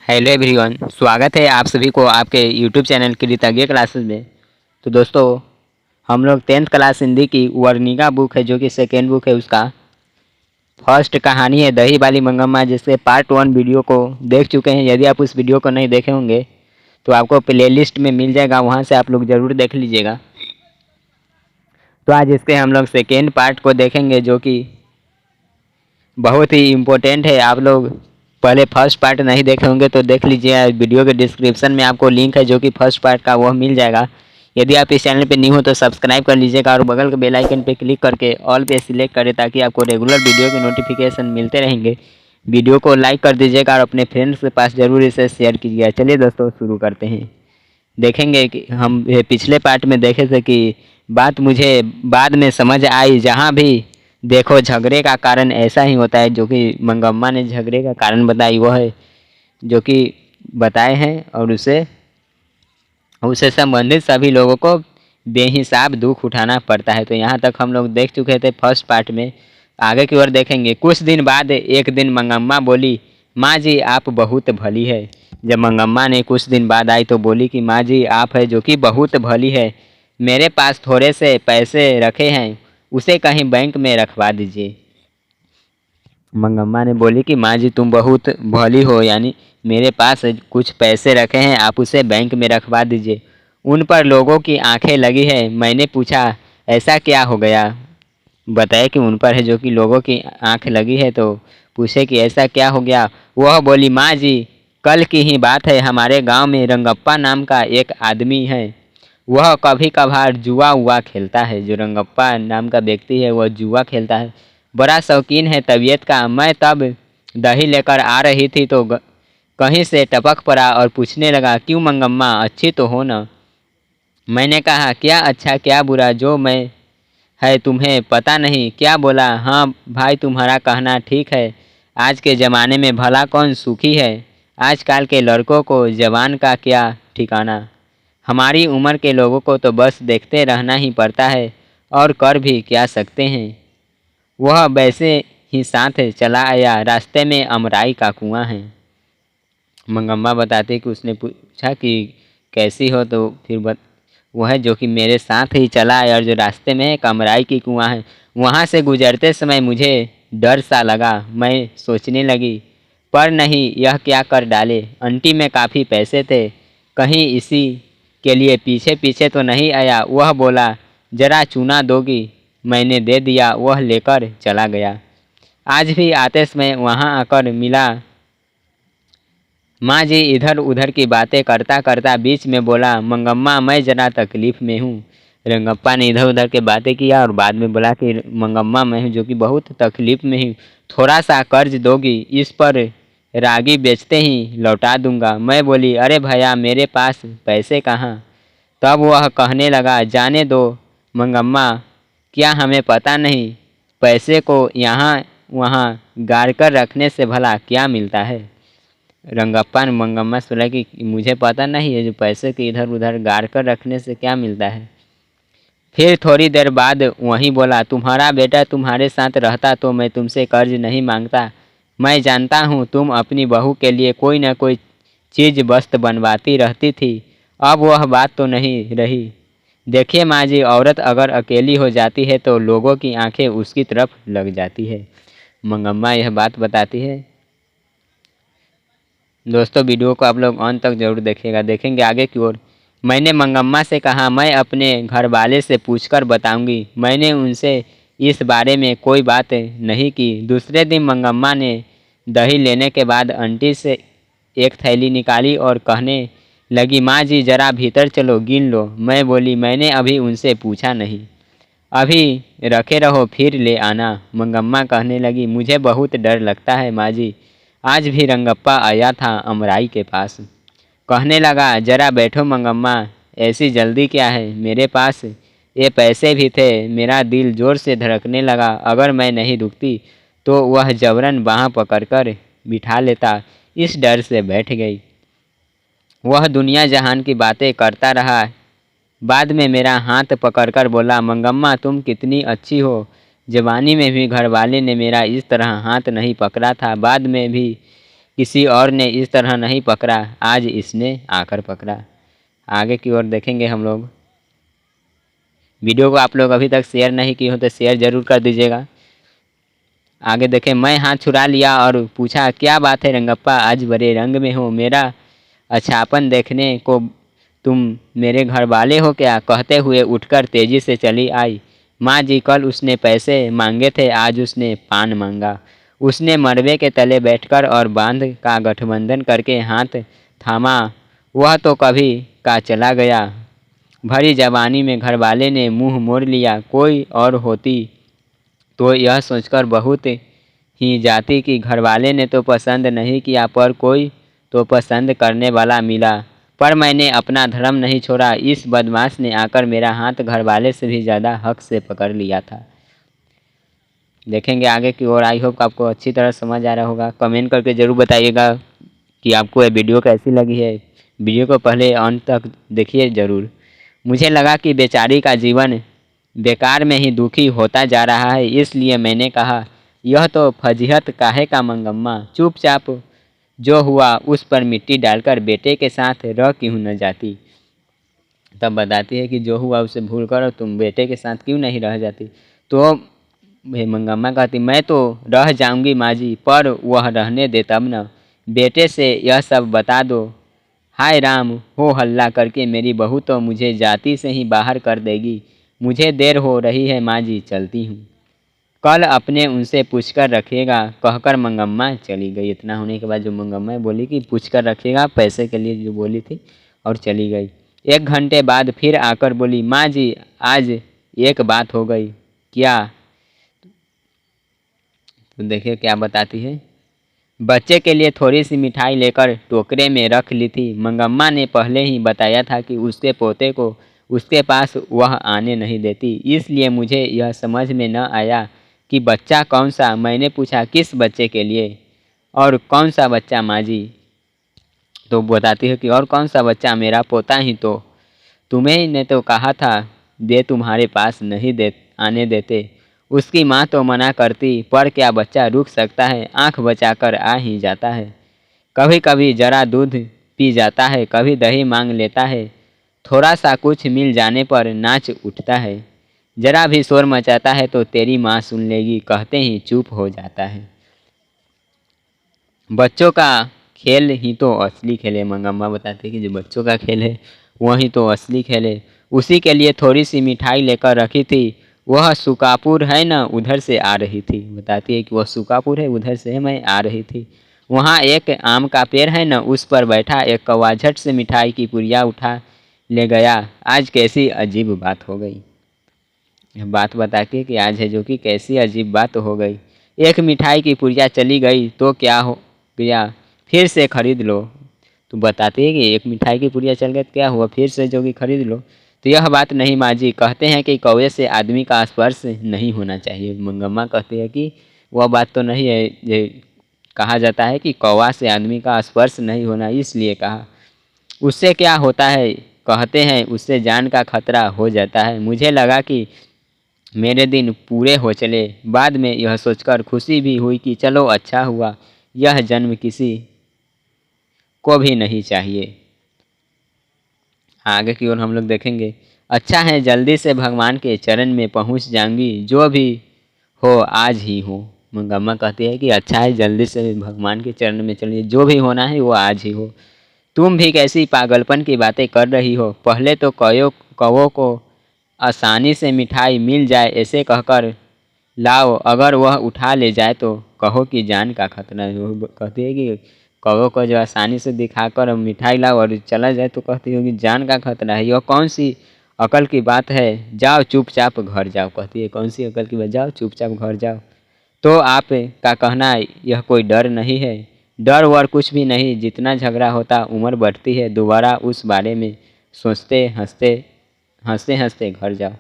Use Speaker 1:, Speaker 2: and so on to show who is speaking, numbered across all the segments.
Speaker 1: Hello everyone, स्वागत है आप सभी को आपके यूट्यूब चैनल कृतज्ञ क्लासेस में। तो दोस्तों, हम लोग 10th क्लास हिंदी की वर्णिका बुक है जो कि सेकेंड बुक है, उसका फर्स्ट कहानी है दही वाली मंगम्मा, जिसके पार्ट 1 वीडियो को देख चुके हैं। यदि आप उस वीडियो को नहीं देखे होंगे तो आपको प्लेलिस्ट में मिल जाएगा, वहाँ से आप लोग ज़रूर देख लीजिएगा। तो आज इसके हम लोग सेकेंड पार्ट को देखेंगे जो कि बहुत ही इम्पोर्टेंट है। आप लोग पहले फर्स्ट पार्ट नहीं देखे होंगे तो देख लीजिए, वीडियो के डिस्क्रिप्शन में आपको लिंक है जो कि फर्स्ट पार्ट का, वह मिल जाएगा। यदि आप इस चैनल पे न्यू हो तो सब्सक्राइब कर लीजिएगा और बगल के बेल आइकन पे क्लिक करके ऑल पे सिलेक्ट करें ताकि आपको रेगुलर वीडियो के नोटिफिकेशन मिलते रहेंगे। वीडियो को लाइक कर दीजिएगा और अपने फ्रेंड्स के पास ज़रूर इसे शेयर कीजिएगा। चलिए दोस्तों, शुरू करते हैं। देखेंगे कि हम पिछले पार्ट में देखे थे कि बात मुझे बाद में समझ आई, जहाँ भी देखो झगड़े का कारण ऐसा ही होता है। जो कि मंगम्मा ने झगड़े का कारण बताई वो है जो कि बताए हैं, और उससे संबंधित सभी लोगों को बेहिसाब दुख उठाना पड़ता है। तो यहाँ तक हम लोग देख चुके थे फर्स्ट पार्ट में। आगे की ओर देखेंगे। कुछ दिन बाद एक दिन मंगम्मा बोली, माँ जी आप बहुत भली है। जब मंगम्मा ने कुछ दिन बाद आई तो बोली कि माँ जी आप है जो कि बहुत भली है, मेरे पास थोड़े से पैसे रखे हैं, उसे कहीं बैंक में रखवा दीजिए। मंगम्मा ने बोली कि माँ जी तुम बहुत भली हो, यानी मेरे पास कुछ पैसे रखे हैं, आप उसे बैंक में रखवा दीजिए। उन पर लोगों की आंखें लगी है। मैंने पूछा ऐसा क्या हो गया। बताया कि उन पर है जो कि लोगों की आंख लगी है, तो पूछे कि ऐसा क्या हो गया। वह बोली, माँ जी कल की ही बात है, हमारे गांव में रंगप्पा नाम का एक आदमी है। वह कभी कभार जुआ उआ खेलता है। जो रंगप्पा नाम का व्यक्ति है वह जुआ खेलता है, बड़ा शौकीन है तबीयत का। मैं तब दही लेकर आ रही थी तो कहीं से टपक पड़ा और पूछने लगा, क्यों मंगम्मा अच्छी तो हो ना। मैंने कहा क्या अच्छा क्या बुरा, जो मैं है तुम्हें पता नहीं। क्या बोला, हाँ भाई तुम्हारा कहना ठीक है, आज के ज़माने में भला कौन सुखी है। आजकल के लड़कों को जवान का क्या ठिकाना। हमारी उम्र के लोगों को तो बस देखते रहना ही पड़ता है, और कर भी क्या सकते हैं। वह वैसे ही साथ चला आया। रास्ते में अमराई का कुआं है। मंगम्मा बताती कि उसने पूछा कि कैसी हो, तो फिर वह जो कि मेरे साथ ही चला आया, और जो रास्ते में एक अमराई की कुआं है, वहाँ से गुजरते समय मुझे डर सा लगा। मैं सोचने लगी, पर नहीं यह क्या कर डाले। आंटी में काफ़ी पैसे थे, कहीं इसी के लिए पीछे पीछे तो नहीं आया। वह बोला, ज़रा चूना दोगी। मैंने दे दिया, वह लेकर चला गया। आज भी आते समय वहाँ आकर मिला। माँ जी इधर उधर की बातें करता करता बीच में बोला, मंगम्मा मैं ज़रा तकलीफ़ में हूँ। रंगप्पा ने इधर उधर के बातें किया और बाद में बोला कि मंगम्मा मैं हूँ जो कि बहुत तकलीफ़ में हूँ, थोड़ा सा कर्ज दोगी, इस पर रागी बेचते ही लौटा दूंगा। मैं बोली, अरे भैया मेरे पास पैसे कहाँ। तब वह कहने लगा, जाने दो मंगम्मा, क्या हमें पता नहीं, पैसे को यहाँ वहाँ गाड़ कर रखने से भला क्या मिलता है। रंगप्पा ने मंगम्मा से बोला कि मुझे पता नहीं है, जो पैसे के इधर उधर गाड़ कर रखने से क्या मिलता है। फिर थोड़ी देर बाद वहीं बोला, तुम्हारा बेटा तुम्हारे साथ रहता तो मैं तुमसे कर्ज नहीं मांगता। मैं जानता हूँ तुम अपनी बहू के लिए कोई न कोई चीज़ वस्त बनवाती रहती थी। अब वह बात तो नहीं रही। देखिए माँ जी, औरत अगर अकेली हो जाती है तो लोगों की आंखें उसकी तरफ लग जाती है। मंगम्मा यह बात बताती है। दोस्तों, वीडियो को आप लोग अंत तक जरूर देखिएगा। देखेंगे आगे की ओर। मैंने मंगम्मा से कहा, मैं अपने घर वाले से पूछकर बताऊंगी। मैंने उनसे इस बारे में कोई बात नहीं की। दूसरे दिन मंगम्मा ने दही लेने के बाद आंटी से एक थैली निकाली और कहने लगी, माँ जी ज़रा भीतर चलो गिन लो। मैं बोली, मैंने अभी उनसे पूछा नहीं, अभी रखे रहो फिर ले आना। मंगम्मा कहने लगी, मुझे बहुत डर लगता है माँ जी, आज भी रंगप्पा आया था अमराई के पास। कहने लगा, ज़रा बैठो मंगम्मा, ऐसी जल्दी क्या है, मेरे पास ये पैसे भी थे। मेरा दिल ज़ोर से धड़कने लगा। अगर मैं नहीं रुकती तो वह जबरन बाँह पकड़कर बिठा लेता। इस डर से बैठ गई। वह दुनिया जहान की बातें करता रहा। बाद में मेरा हाथ पकड़कर बोला, मंगम्मा तुम कितनी अच्छी हो। जवानी में भी घरवाले ने मेरा इस तरह हाथ नहीं पकड़ा था। बाद में भी किसी और ने इस तरह नहीं पकड़ा, आज इसने आकर पकड़ा। आगे की ओर देखेंगे हम लोग। वीडियो को आप लोग अभी तक शेयर नहीं किए हो तो शेयर ज़रूर कर दीजिएगा। आगे देखें, मैं हाथ छुड़ा लिया और पूछा, क्या बात है रंगप्पा, आज बड़े रंग में हो, मेरा अच्छापन देखने को तुम मेरे घर वाले हो क्या? कहते हुए उठकर तेजी से चली आई। माँ जी, कल उसने पैसे मांगे थे, आज उसने पान मांगा। उसने मरवे के तले बैठकर और बांध का गठबंधन करके हाथ थामा, वह तो कभी का चला गया। भरी जवानी में घरवाले ने मुंह मोड़ लिया। कोई और होती तो यह सोचकर बहुत ही जाती कि घरवाले ने तो पसंद नहीं किया, पर कोई तो पसंद करने वाला मिला। पर मैंने अपना धर्म नहीं छोड़ा। इस बदमाश ने आकर मेरा हाथ घरवाले से भी ज़्यादा हक से पकड़ लिया था। देखेंगे आगे की ओर। आई होप आपको अच्छी तरह समझ आ रहा होगा। कमेंट करके ज़रूर बताइएगा कि आपको ये वीडियो कैसी लगी है। वीडियो को पहले अंत तक देखिए ज़रूर। मुझे लगा कि बेचारी का जीवन बेकार में ही दुखी होता जा रहा है, इसलिए मैंने कहा, यह तो फजीहत काहे का मंगम्मा, चुपचाप जो हुआ उस पर मिट्टी डालकर बेटे के साथ रह क्यों न जाती। तब बताती है कि जो हुआ उसे भूल कर तुम बेटे के साथ क्यों नहीं रह जाती। तो मंगम्मा कहती, मैं तो रह जाऊंगी माँ जी, पर वह रहने दे तब न। बेटे से यह सब बता दो। हाय राम, हो हल्ला करके मेरी बहू तो मुझे जाति से ही बाहर कर देगी। मुझे देर हो रही है माँ जी, चलती हूँ। कल अपने उनसे पूछकर रखिएगा, कहकर मंगम्मा चली गई। इतना होने के बाद जो मंगम्मा बोली कि पूछकर रखिएगा, पैसे के लिए जो बोली थी, और चली गई। 1 घंटे बाद फिर आकर बोली, माँ जी आज एक बात हो गई। क्या? तो देखिए क्या बताती है। बच्चे के लिए थोड़ी सी मिठाई लेकर टोकरे में रख ली थी। मंगम्मा ने पहले ही बताया था कि उसके पोते को उसके पास वह आने नहीं देती, इसलिए मुझे यह समझ में न आया कि बच्चा कौन सा। मैंने पूछा, किस बच्चे के लिए? और कौन सा बच्चा माँ जी? तो बताती है कि और कौन सा बच्चा, मेरा पोता ही तो। तुम्हें ने तो कहा था वे तुम्हारे पास नहीं दे आने देते। उसकी माँ तो मना करती, पर क्या बच्चा रुक सकता है, आंख बचाकर आ ही जाता है। कभी कभी जरा दूध पी जाता है, कभी दही मांग लेता है। थोड़ा सा कुछ मिल जाने पर नाच उठता है। जरा भी शोर मचाता है तो तेरी माँ सुन लेगी, कहते ही चुप हो जाता है। बच्चों का खेल ही तो असली खेल है। मंगम्मा बताते हैं कि जो बच्चों का खेल है वही तो असली खेल है। उसी के लिए थोड़ी सी मिठाई लेकर रखी थी। वह सुकापुर है ना, उधर से आ रही थी। बताती है कि वह सुकापुर है, उधर से मैं आ रही थी। वहाँ एक आम का पेड़ है ना, उस पर बैठा एक कौवा झट से मिठाई की पुड़िया उठा ले गया। आज कैसी अजीब बात हो गई। बात बता के कि आज है जो कि कैसी अजीब बात हो गई। एक मिठाई की पुड़िया चली गई तो क्या हो गया, फिर से खरीद लो। तो बताते हैं कि एक मिठाई की पुड़िया चल गई तो क्या हुआ, फिर से जो कि खरीद लो। तो यह बात नहीं माँ जी, कहते हैं कि कौवे से आदमी का स्पर्श नहीं होना चाहिए। मंगम्मा कहती है कि वह बात तो नहीं है, ये कहा जाता है कि कौवा से आदमी का स्पर्श नहीं होना, इसलिए कहा। उससे क्या होता है, कहते हैं उससे जान का खतरा हो जाता है। मुझे लगा कि मेरे दिन पूरे हो चले। बाद में यह सोचकर खुशी भी हुई कि चलो अच्छा हुआ, यह जन्म किसी को भी नहीं चाहिए। आगे की ओर हम लोग देखेंगे। अच्छा है जल्दी से भगवान के चरण में पहुंच जाऊंगी, जो भी हो आज ही हो। मंगम्मा कहती है कि अच्छा है जल्दी से भगवान के चरण में चलिए, जो भी होना है वो आज ही हो। तुम भी कैसी पागलपन की बातें कर रही हो। पहले तो कौवों को आसानी से मिठाई मिल जाए ऐसे कहकर लाओ, अगर वह उठा ले जाए तो कहो कि जान का खतरा है। वो कहती है कि कौवों को जो आसानी से दिखाकर मिठाई लाओ और चला जाए तो कहती हो कि जान का खतरा है। यह कौन सी अकल की बात है, जाओ चुपचाप घर जाओ। कहती है कौन सी अकल की बात, जाओ चुपचाप घर जाओ। तो आप का कहना यह कोई डर नहीं है। डर वर कुछ भी नहीं, जितना झगड़ा होता उम्र बढ़ती है, दोबारा उस बारे में सोचते हंसते हंसते घर जाओ।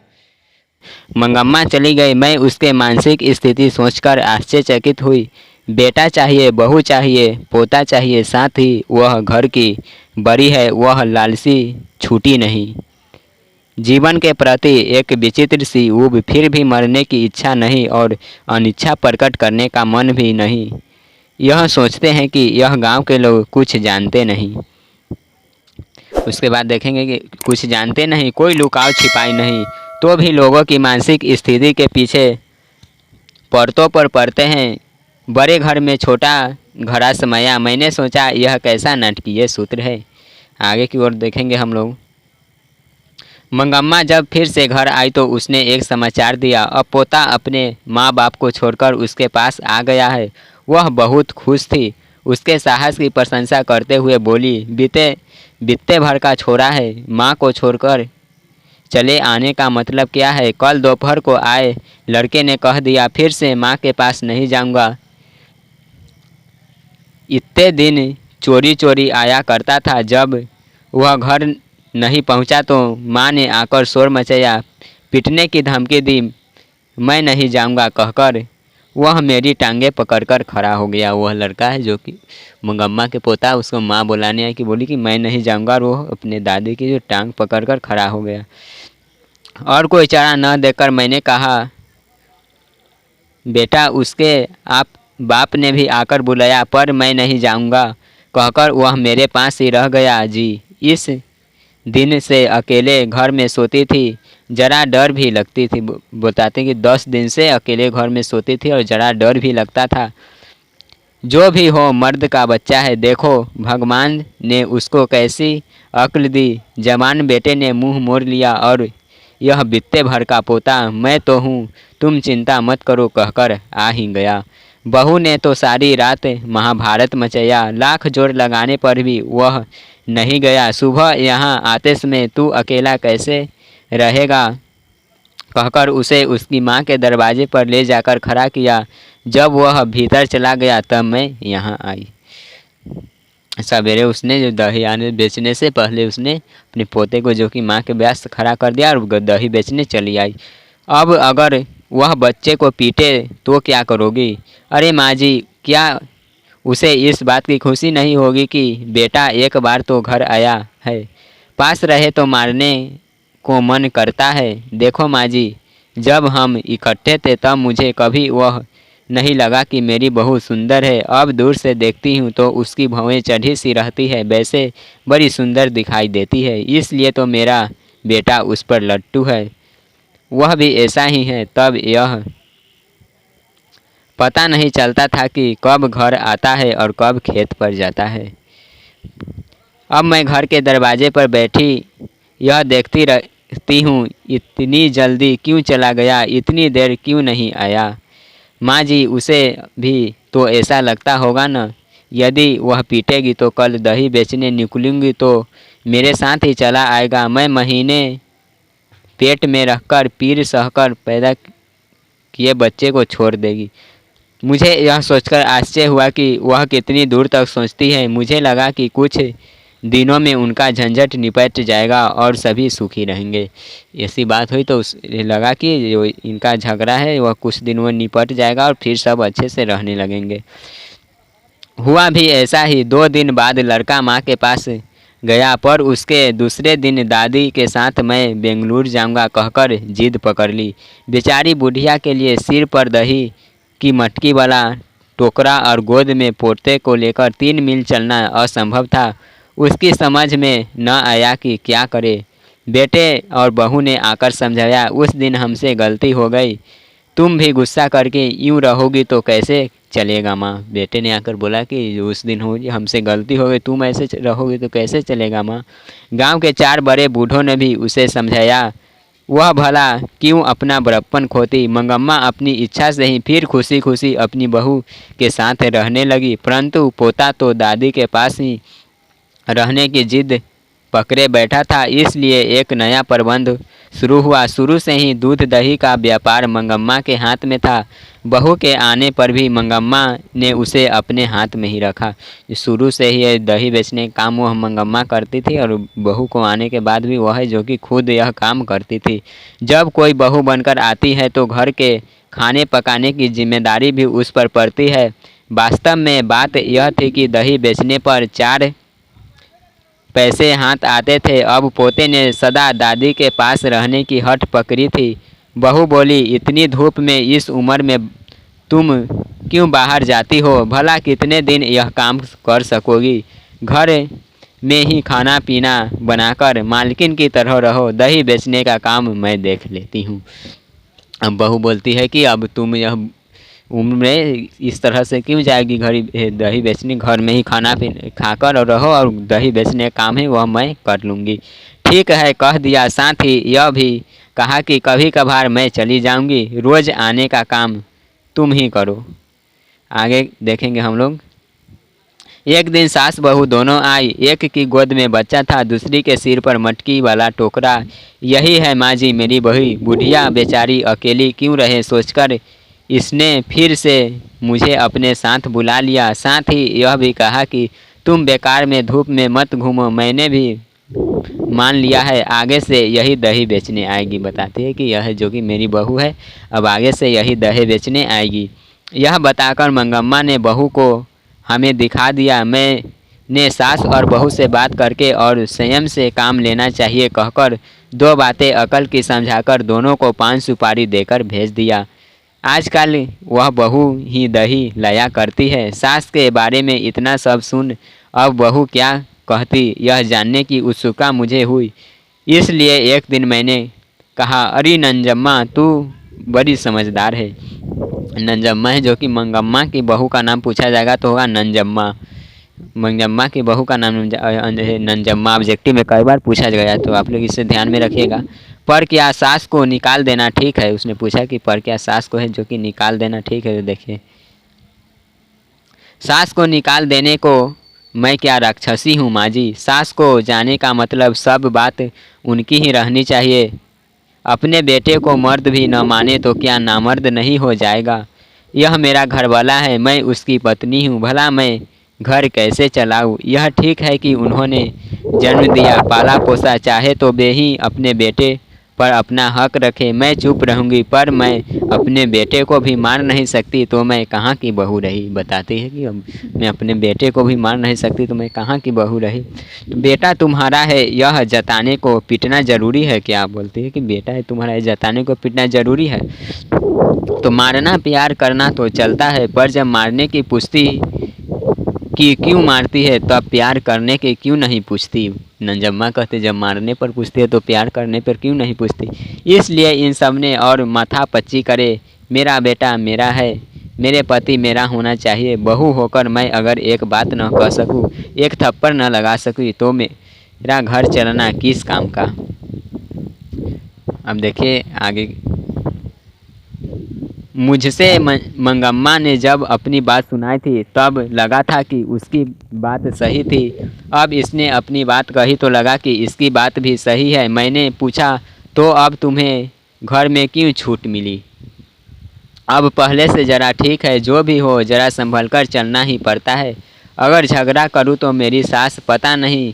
Speaker 1: मंगम्मा चली गई। मैं उसके मानसिक स्थिति सोचकर आश्चर्यचकित हुई। बेटा चाहिए, बहू चाहिए, पोता चाहिए, साथ ही वह घर की बड़ी है, वह लालसी छूटी नहीं। जीवन के प्रति एक विचित्र सी ऊब, फिर भी मरने की इच्छा नहीं और अनिच्छा प्रकट करने का मन भी नहीं। यह सोचते हैं कि यह गांव के लोग कुछ जानते नहीं। उसके बाद देखेंगे कि कुछ जानते नहीं, कोई लुकाव छिपाई नहीं, तो भी लोगों की मानसिक स्थिति के पीछे परतों पर पड़ते हैं। बड़े घर में छोटा घड़ा समाया। मैंने सोचा यह कैसा नाटकीय सूत्र है। आगे की ओर देखेंगे हम लोग। मंगम्मा जब फिर से घर आई तो उसने एक समाचार दिया। अब पोता अपने माँ बाप को छोड़कर उसके पास आ गया है। वह बहुत खुश थी। उसके साहस की प्रशंसा करते हुए बोली, बित्ते भर का छोरा है, माँ को छोड़कर चले आने का मतलब क्या है? कल दोपहर को आए लड़के ने कह दिया, फिर से माँ के पास नहीं जाऊँगा। इतने दिन चोरी चोरी आया करता था। जब वह घर नहीं पहुंचा तो माँ ने आकर शोर मचाया, पीटने की धमकी दी। मैं नहीं जाऊंगा कहकर वह मेरी टांगे पकड़कर खड़ा हो गया। वह लड़का है जो कि मंगम्मा के पोता, उसको माँ बुलाने आई कि बोली कि मैं नहीं जाऊंगा, और वो अपने दादी की जो टांग पकड़कर खड़ा हो गया। और कोई चारा न देकर मैंने कहा, बेटा उसके आप बाप ने भी आकर बुलाया पर मैं नहीं जाऊंगा कहकर वह मेरे पास ही रह गया। जी, इस दिन से अकेले घर में सोती थी, ज़रा डर भी लगती थी। बताते कि 10 दिन से अकेले घर में सोती थी और ज़रा डर भी लगता था। जो भी हो, मर्द का बच्चा है। देखो भगवान ने उसको कैसी अक्ल दी। जवान बेटे ने मुंह मोड़ लिया और यह बित्ते भर का पोता मैं तो हूँ, तुम चिंता मत करो कहकर आ ही गया। बहू ने तो सारी रात महाभारत मचाया। लाख जोर लगाने पर भी वह नहीं गया। सुबह यहाँ आते समय तू अकेला कैसे रहेगा कहकर उसे उसकी माँ के दरवाजे पर ले जाकर खड़ा किया। जब वह भीतर चला गया तब मैं यहाँ आई। सवेरे उसने जो दही आने बेचने से पहले उसने अपने पोते को जो कि माँ के ब्यास खड़ा कर दिया और दही बेचने चली आई। अब अगर वह बच्चे को पीटे तो क्या करोगी? अरे माँ जी, क्या उसे इस बात की खुशी नहीं होगी कि बेटा एक बार तो घर आया है? पास रहे तो मारने को मन करता है। देखो माँ जी, जब हम इकट्ठे थे तब मुझे कभी वह नहीं लगा कि मेरी बहू सुंदर है। अब दूर से देखती हूँ तो उसकी भौहें चढ़ी सी रहती है, वैसे बड़ी सुंदर दिखाई देती है। इसलिए तो मेरा बेटा उस पर लट्टू है। वह भी ऐसा ही है। तब यह पता नहीं चलता था कि कब घर आता है और कब खेत पर जाता है। अब मैं घर के दरवाजे पर बैठी यह देखती रहती हूँ, इतनी जल्दी क्यों चला गया, इतनी देर क्यों नहीं आया? माँ जी, उसे भी तो ऐसा लगता होगा न। यदि वह पीटेगी तो कल दही बेचने निकलूँगी तो मेरे साथ ही चला आएगा। मैं महीने पेट में रखकर पीर सहकर पैदा किए बच्चे को छोड़ देगी। मुझे यह सोचकर आश्चर्य हुआ कि वह कितनी दूर तक सोचती है। मुझे लगा कि कुछ दिनों में उनका झंझट निपट जाएगा और सभी सुखी रहेंगे। ऐसी बात हुई तो उसे लगा कि जो इनका झगड़ा है वह कुछ दिनों में निपट जाएगा और फिर सब अच्छे से रहने लगेंगे। हुआ भी ऐसा ही। 2 दिन बाद लड़का माँ के पास गया, पर उसके दूसरे दिन दादी के साथ मैं बेंगलुरु जाऊंगा कहकर जिद पकड़ ली। बेचारी बुढ़िया के लिए सिर पर दही की मटकी वाला टोकरा और गोद में पोते को लेकर 3 मील चलना असंभव था। उसकी समझ में न आया कि क्या करे। बेटे और बहू ने आकर समझाया, उस दिन हमसे गलती हो गई, तुम भी गुस्सा करके यूँ रहोगी तो कैसे चलेगा माँ? बेटे ने आकर बोला कि उस दिन हो हमसे गलती हो गई, तुम ऐसे रहोगी तो कैसे चलेगा माँ? गांव के 4 बड़े बूढ़ों ने भी उसे समझाया। वह भला क्यों अपना बड़प्पन खोती। मंगम्मा अपनी इच्छा से ही फिर खुशी खुशी अपनी बहू के साथ रहने लगी, परंतु पोता तो दादी के पास ही रहने की जिद पकड़े बैठा था। इसलिए एक नया प्रबंध शुरू हुआ। शुरू से ही दूध दही का व्यापार मंगम्मा के हाथ में था। बहू के आने पर भी मंगम्मा ने उसे अपने हाथ में ही रखा। शुरू से ही दही बेचने का काम वह मंगम्मा करती थी और बहू को आने के बाद भी वह जो कि खुद यह काम करती थी। जब कोई बहू बनकर आती है तो घर के खाने पकाने की जिम्मेदारी भी उस पर पड़ती है। वास्तव में बात यह थी कि दही बेचने पर 4 पैसे हाथ आते थे। अब पोते ने सदा दादी के पास रहने की हठ पकड़ी थी। बहू बोली, इतनी धूप में इस उम्र में तुम क्यों बाहर जाती हो? भला कितने दिन यह काम कर सकोगी? घर में ही खाना पीना बनाकर मालकिन की तरह रहो, दही बेचने का काम मैं देख लेती हूँ। अब बहू बोलती है कि अब तुम यह उम्र में इस तरह से क्यों जाएगी दही बेचने? घर में ही खाना पीना खाकर और रहो, और दही बेचने का काम है वह मैं कर लूँगी। ठीक है, कह दिया। साथ ही यह भी कहा कि कभी कभार मैं चली जाऊँगी, रोज़ आने का काम तुम ही करो। आगे देखेंगे हम लोग। एक दिन सास बहू दोनों आई। एक की गोद में बच्चा था, दूसरी के सिर पर मटकी वाला टोकरा। यही है माँ जी मेरी बहू, बुढ़िया बेचारी अकेली क्यों रहे सोचकर इसने फिर से मुझे अपने साथ बुला लिया। साथ ही यह भी कहा कि तुम बेकार में धूप में मत घूमो, मैंने भी मान लिया है आगे से यही दही बेचने आएगी। बताती है कि यह जो कि मेरी बहू है, अब आगे से यही दही बेचने आएगी। यह बताकर मंगम्मा ने बहू को हमें दिखा दिया। मैंने सास और बहू से बात करके और संयम से काम लेना चाहिए कहकर दो बातें अकल की समझाकर दोनों को 5 सुपारी देकर भेज दिया। आजकल वह बहू ही दही लाया करती है। सास के बारे में इतना सब सुन अब बहू क्या कहती यह जानने की उत्सुकता मुझे हुई। इसलिए एक दिन मैंने कहा, अरे नंजम्मा तू बड़ी समझदार है। नंजम्मा है जो कि मंगम्मा की बहू का नाम पूछा जाएगा तो होगा नंजम्मा। मंगम्मा की बहू का नाम नंजम्मा ऑब्जेक्टिव में कई बार पूछा गया, तो आप लोग इसे ध्यान में रखिएगा। पर क्या सास को निकाल देना ठीक है? उसने पूछा कि पर क्या सास को है जो कि निकाल देना ठीक है? तो देखिए, सास को निकाल देने को मैं क्या राक्षसी हूँ माँ जी? सास को जाने का मतलब सब बात उनकी ही रहनी चाहिए। अपने बेटे को मर्द भी न माने तो क्या नामर्द नहीं हो जाएगा? यह मेरा घरवाला है, मैं उसकी पत्नी हूँ, भला मैं घर कैसे चलाऊँ? यह ठीक है कि उन्होंने जन्म दिया पाला पोसा, चाहे तो वे ही अपने बेटे पर अपना हक रखे। मैं चुप रहूँगी, पर मैं अपने बेटे को भी मार नहीं सकती तो मैं कहाँ की बहू रही? बताती है कि अब मैं अपने बेटे को भी मार नहीं सकती तो मैं कहाँ की बहू रही? तो बेटा तुम्हारा है यह जताने को पीटना ज़रूरी है क्या? बोलती है कि बेटा है तुम्हारा, जताने को पीटना ज़रूरी है? तो मारना प्यार करना तो चलता है, पर जब मारने की पुष्टि कि क्यों मारती है तब प्यार करने के क्यों नहीं पूछती? नंजम्मा कहते जब मारने पर पूछती है तो प्यार करने पर क्यों नहीं पूछती? इसलिए इन सब ने और माथा पच्ची करे, मेरा बेटा मेरा है, मेरे पति मेरा होना चाहिए। बहू होकर मैं अगर एक बात न कह सकूँ, एक थप्पड़ न लगा सकूँ तो मेरा घर चलना किस काम का? अब देखिए आगे। मुझसे मंगम्मा ने जब अपनी बात सुनाई थी तब लगा था कि उसकी बात सही थी। अब इसने अपनी बात कही तो लगा कि इसकी बात भी सही है। मैंने पूछा, तो अब तुम्हें घर में क्यों छूट मिली? अब पहले से ज़रा ठीक है, जो भी हो ज़रा संभल कर चलना ही पड़ता है। अगर झगड़ा करूँ तो मेरी सास पता नहीं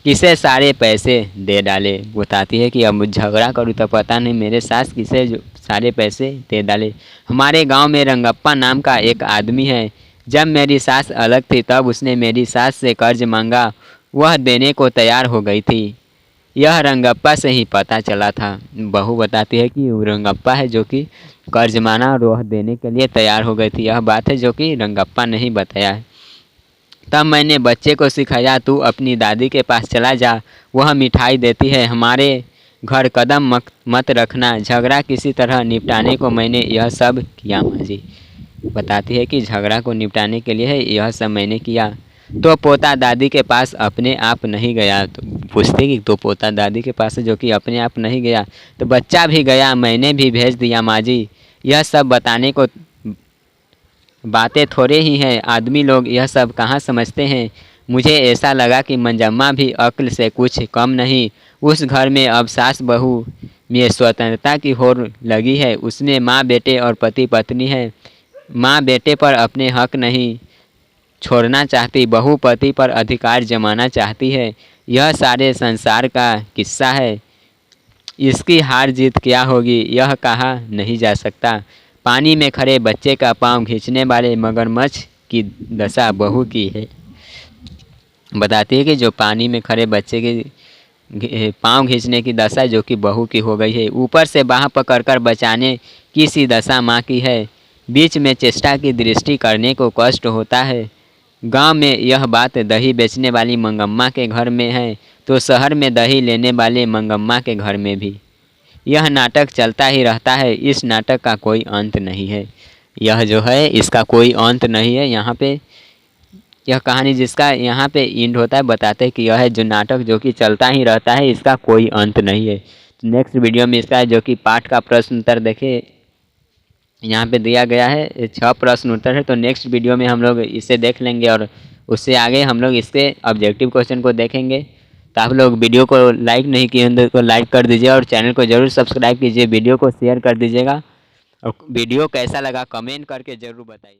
Speaker 1: किसे सारे पैसे दे डाले। बताती है कि अब झगड़ा करूँ तो पता नहीं मेरे सास किसे सारे पैसे दे डाले। हमारे गांव में रंगप्पा नाम का एक आदमी है। जब मेरी सास अलग थी तब उसने मेरी सास से कर्ज मांगा, वह देने को तैयार हो गई थी। यह रंगप्पा से ही पता चला था। बहू बताती है कि रंगप्पा है जो कि कर्ज माना और वह देने के लिए तैयार हो गई थी। यह बात है जो कि रंगप्पा ने ही बताया है। तब मैंने बच्चे को सिखाया, तू अपनी दादी के पास चला जा, वह मिठाई देती है। हमारे घर कदम मत रखना। झगड़ा किसी तरह निपटाने को मैंने यह सब किया माँ जी। बताती है कि झगड़ा को निपटाने के लिए यह सब मैंने किया। तो पोता दादी के पास अपने आप नहीं गया? तो पूछते कि तो पोता दादी के पास जो कि अपने आप नहीं गया, तो बच्चा भी गया, मैंने भी भेज दिया माँ जी। यह सब बताने को बातें थोड़े ही हैं, आदमी लोग यह सब कहाँ समझते हैं। मुझे ऐसा लगा कि मंजम्मा भी अक्ल से कुछ कम नहीं। उस घर में अब सास बहू में स्वतंत्रता की होड़ लगी है। उसमें माँ बेटे और पति पत्नी है। माँ बेटे पर अपने हक नहीं छोड़ना चाहती, बहू पति पर अधिकार जमाना चाहती है। यह सारे संसार का किस्सा है। इसकी हार जीत क्या होगी यह कहा नहीं जा सकता। पानी में खड़े बच्चे का पाँव खींचने वाले मगरमच्छ की दशा बहू की है। बताती है कि जो पानी में खड़े बच्चे के पाँव खींचने की दशा जो कि बहू की हो गई है। ऊपर से बाँह पकड़कर बचाने की सी दशा माँ की है। बीच में चेष्टा की दृष्टि करने को कष्ट होता है। गांव में यह बात दही बेचने वाली मंगम्मा के घर में है तो शहर में दही लेने वाले मंगम्मा के घर में भी। यह नाटक चलता ही रहता है, इस नाटक का कोई अंत नहीं है। यह जो है इसका कोई अंत नहीं है। यहाँ पे यह कहानी जिसका यहाँ पे एंड होता है बताते हैं कि यह है जो नाटक जो कि चलता ही रहता है, इसका कोई अंत नहीं है। तो नेक्स्ट वीडियो में इसका जो कि पाठ का प्रश्न उत्तर देखे यहाँ पे दिया गया है 6 प्रश्न उत्तर है। तो नेक्स्ट वीडियो में हम लोग इसे देख लेंगे और उससे आगे हम लोग इसके ऑब्जेक्टिव क्वेश्चन को देखेंगे। तो आप लोग वीडियो को लाइक नहीं किए तो लाइक कर दीजिए और चैनल को ज़रूर सब्सक्राइब कीजिए, वीडियो को शेयर कर दीजिएगा और वीडियो कैसा लगा कमेंट करके ज़रूर बताइए।